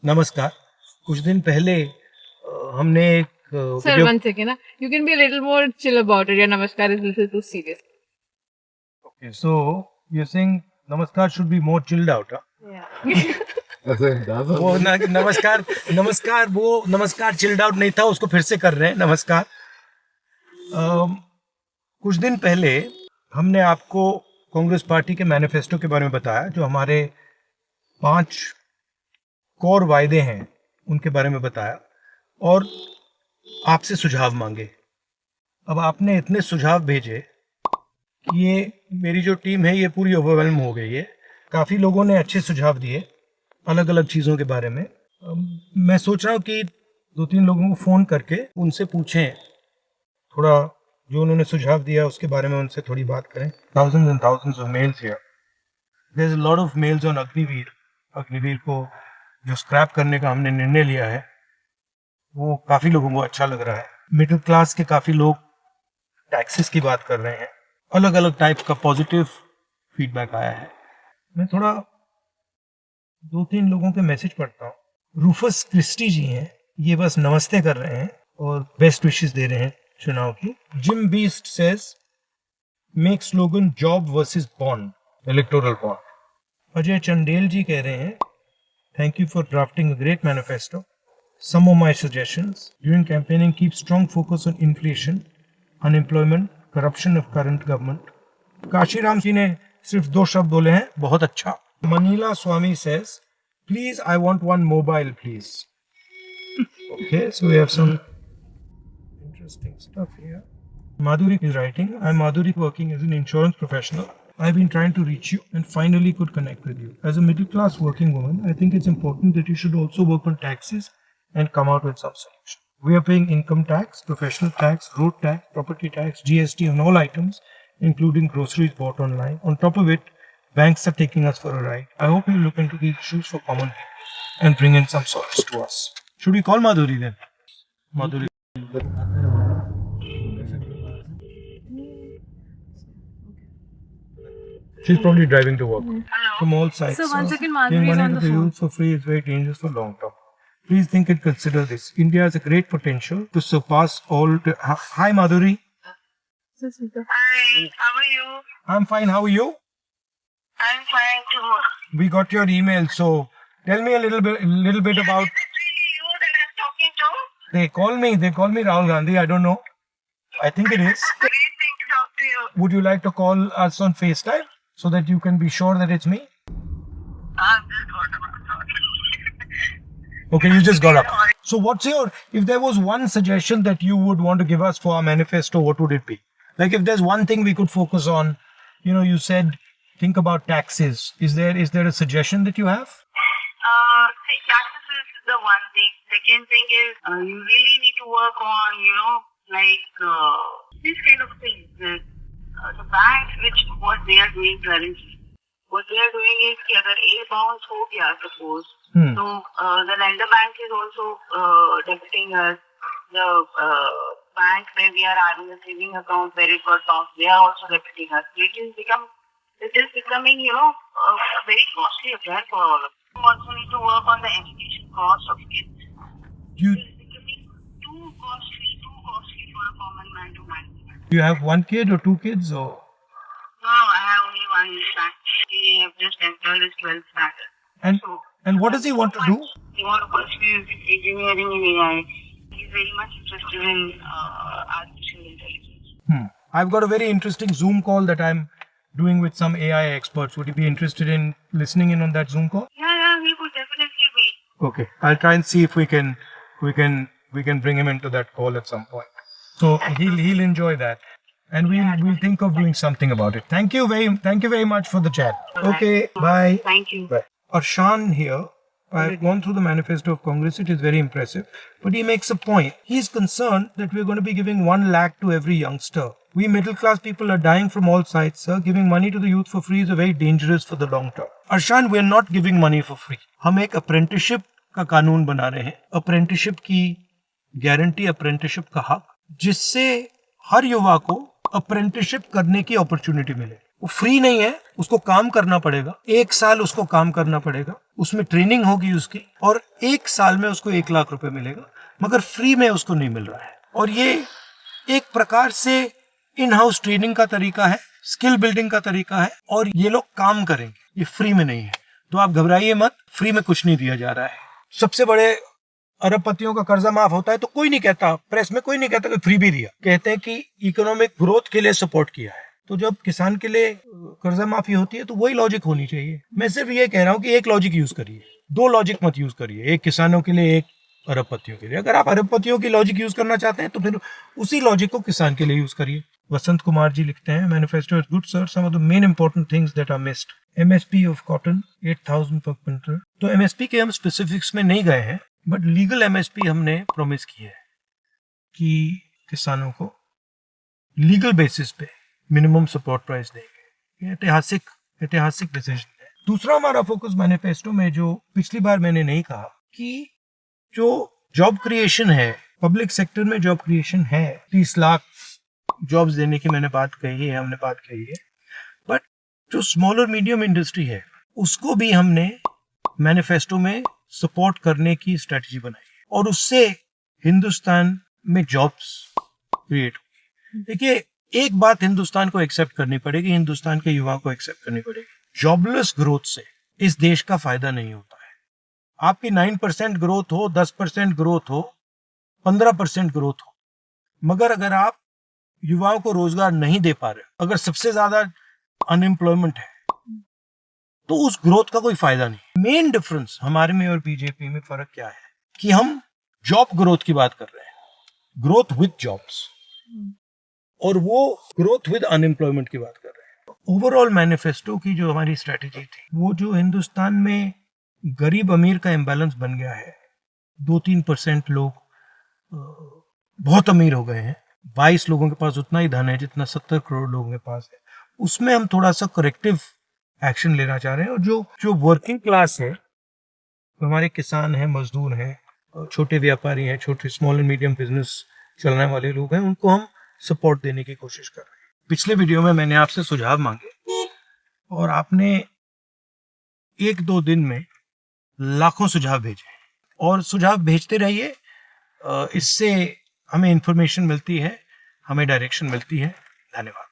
नमस्कार। कुछ दिन पहले हमने एक Sir, video. one second. You can be a little more chill about it. Your namaskar is a little too serious. Okay, so you're saying नमस्कार should be more chilled out, huh? Yeah. वो नमस्कार नमस्कार वो नमस्कार chilled out नहीं था, उसको फिर से कर रहे हैं। नमस्कार। कुछ दिन पहले हमने आपको कांग्रेस पार्टी के मैनिफेस्टो के बारे में बताया, जो हमारे 5 कोर वायदे हैं उनके बारे में बताया और आपसे सुझाव मांगे। अब आपने इतने सुझाव भेजे कि ये मेरी जो टीम है ये पूरी ओवरवेल्म हो गई है। काफ़ी लोगों ने अच्छे सुझाव दिए अलग अलग चीज़ों के बारे में। मैं सोच रहा हूँ कि 2-3 लोगों को फ़ोन करके उनसे पूछें, थोड़ा जो उन्होंने सुझाव दिया उसके बारे में उनसे थोड़ी बात करें। Thousands and thousands of mails here. There's a lot of mails on Agniveer. Agniveer को जो स्क्रैप करने का हमने निर्णय लिया है वो काफ़ी लोगों को अच्छा लग रहा है। मिडिल क्लास के काफ़ी लोग टैक्सेस की बात कर रहे हैं। अलग अलग टाइप का पॉजिटिव फीडबैक आया है। मैं थोड़ा 2-3 लोगों के मैसेज पढ़ता हूँ। रूफस क्रिस्टी जी हैं, ये बस नमस्ते कर रहे हैं और बेस्ट विशेस दे रहे हैं चुनाव की। Jim beast says make slogan job versus bond, electoral bond. Ajay Chandel ji कह रहे हैं thank you for drafting a great manifesto. Some of my suggestions during campaigning: keep strong focus on inflation, unemployment, corruption of current government. Kashiram ji ने सिर्फ 2 शब्द बोले हैं, बहुत अच्छा। Manila Swamy says, please I want one mobile please. Okay, so we have some interesting stuff here. Madhuri is writing, I'm Madhuri working as an insurance professional. I've been trying to reach you and finally could connect with you. As a middle class working woman, I think it's important that you should also work on taxes and come out with some solution. We are paying income tax, professional tax, road tax, property tax, GST on all items, including groceries bought online. On top of it, banks are taking us for a ride. I hope you look into these issues for common people and bring in some solace to us. Should we call Madhuri then? Madhuri. She's probably driving to work. From all sides. So one second, Giving Madhuri is money on to the the phone. youth for free is very dangerous for long term. Please think and consider this. India has a great potential to surpass all. Hi, Madhuri. Hi, how are you? I'm fine. How are you? I'm fine too. We got your email, so tell me a little bit about. Is it really you that I'm talking to? They call me Rahul Gandhi. I don't know. I think it is. Great thing to talk to you. Would you like to call us on FaceTime so that you can be sure that it's me? I've just got up. Okay, you just got up. So what's your, if there was one suggestion that you would want to give us for our manifesto, what would it be? Like if there's one thing we could focus on, you said think about taxes. Is there a suggestion that you have? See, taxes is the one thing. Second thing is you really need to work on, these kind of things. The banks, what they are doing currently. What they are doing is कि अगर A bounce हो गया suppose, so the lender bank is also debiting us. The bank where we are having a saving account where it got bounced, they are also debiting us. It is becoming a very costly affair for all of us. We also need to work on the education cost of kids. It is becoming too costly for a common man to manage. Do you have 1 kid or 2 kids or? No, I have only one son. He have just entered his 12th standard. And what does he want to do? He wants to pursue engineering in AI. He's very much interested in artificial intelligence. I've got a very interesting Zoom call that I'm doing with some AI experts. Would you be interested in listening in on that Zoom call? Yeah, he would definitely be. Okay, I'll try and see if we can bring him into that call at some point. So he'll enjoy that, and we'll think of doing something about it. Thank you very much for the chat. Okay, bye. Thank you. Bye. Arshan here. I've gone through the manifesto of Congress. It is very impressive, but he makes a point. He's concerned that we're going to be giving 1 lakh to every youngster. We middle class people are dying from all sides, sir. Giving money to the youth for free is very dangerous for the long term. Arshan, we're not giving money for free. हम एक apprenticeship का कानून बना रहे हैं. Apprenticeship की guarantee, apprenticeship का हक, जिससे हर युवा को apprenticeship करने की अपॉर्चुनिटी मिले. वो फ्री नहीं है, उसको काम करना पड़ेगा. 1 साल उसको काम करना पड़ेगा. उसमें ट्रेनिंग होगी उसकी, और 1 साल में उसको 1 लाख रुपए मिलेगा, मगर फ्री में उसको नहीं मिल रहा है। और ये एक प्रकार से इन हाउस ट्रेनिंग का तरीका है, स्किल बिल्डिंग का तरीका है, और ये लोग काम करेंगे, ये फ्री में नहीं है। तो आप घबराइए मत, फ्री में कुछ नहीं दिया जा रहा है। सबसे बड़े अरबपतियों का कर्जा माफ होता है तो कोई नहीं कहता, प्रेस में कोई नहीं कहता कि फ्री भी दिया, कहते हैं कि इकोनॉमिक ग्रोथ के लिए सपोर्ट किया है। तो जब किसान के लिए कर्जा माफी होती है तो वही लॉजिक होनी चाहिए। मैं सिर्फ ये कह रहा हूँ कि एक लॉजिक यूज करिए, 2 लॉजिक मत यूज करिए, एक किसानों के लिए, एक अरबपतियों के लिए। अगर आप अरबपतियों की लॉजिक यूज करना चाहते हैं तो फिर उसी लॉजिक को किसान के लिए यूज करिए। वसंत कुमार जी लिखते हैं, manifesto is good sir, some of the main important things that are missed, MSP of cotton 8000 per quintal. तो एमएसपी के हम स्पेसिफिक्स में नहीं गए हैं, बट लीगल एमएसपी हमने प्रॉमिस की है कि किसानों को लीगल बेसिस पे मिनिमम सपोर्ट प्राइस देंगे। ये ऐतिहासिक डिसीजन है। दूसरा हमारा फोकस मैनिफेस्टो में, जो पिछली बार मैंने नहीं कहा, कि जो जॉब क्रिएशन है, पब्लिक सेक्टर में जॉब क्रिएशन है, 30 लाख जॉब्स देने की हमने बात कही है, बट जो स्मॉल और मीडियम इंडस्ट्री है उसको भी हमने मैनिफेस्टो में सपोर्ट करने की स्ट्रेटजी बनाई है, और उससे हिंदुस्तान में जॉब्स क्रिएट होगी। देखिए, एक बात हिंदुस्तान को एक्सेप्ट करनी पड़ेगी, हिंदुस्तान के युवाओं को एक्सेप्ट करनी पड़ेगी, जॉबलेस ग्रोथ से इस देश का फायदा नहीं होता है। आपकी 9% ग्रोथ हो, 10% ग्रोथ हो, 15% ग्रोथ हो, मगर अगर आप युवाओं को रोजगार नहीं दे पा रहे, अगर सबसे ज्यादा अनएम्प्लॉयमेंट है, तो उस ग्रोथ का कोई फायदा नहीं। मेन डिफरेंस हमारे में और बीजेपी में फर्क क्या है कि हम जॉब ग्रोथ की बात कर रहे हैं, ग्रोथ विद जॉब्स, और वो ग्रोथ विद अनएम्प्लॉयमेंट की बात कर रहे हैं। ओवरऑल मैनिफेस्टो की जो हमारी स्ट्रेटेजी थी, वो जो हिंदुस्तान में गरीब अमीर का इम्बैलेंस बन गया है, 2-3% लोग बहुत अमीर हो गए हैं, 22 लोगों के पास उतना ही धन है जितना 70 करोड़ लोगों के पास है, उसमें हम थोड़ा सा करेक्टिव एक्शन लेना चाह रहे हैं। और जो वर्किंग क्लास है, हमारे किसान हैं, मजदूर हैं, छोटे व्यापारी हैं, छोटे स्मॉल एंड मीडियम बिजनेस चलाने वाले लोग हैं, उनको हम सपोर्ट देने की कोशिश कर रहे हैं। पिछले वीडियो में मैंने आपसे सुझाव मांगे और आपने 1-2 दिन में लाखों सुझाव भेजे, और सुझाव भेजते रहिए, इससे हमें इंफॉर्मेशन मिलती है, हमें डायरेक्शन मिलती है। धन्यवाद।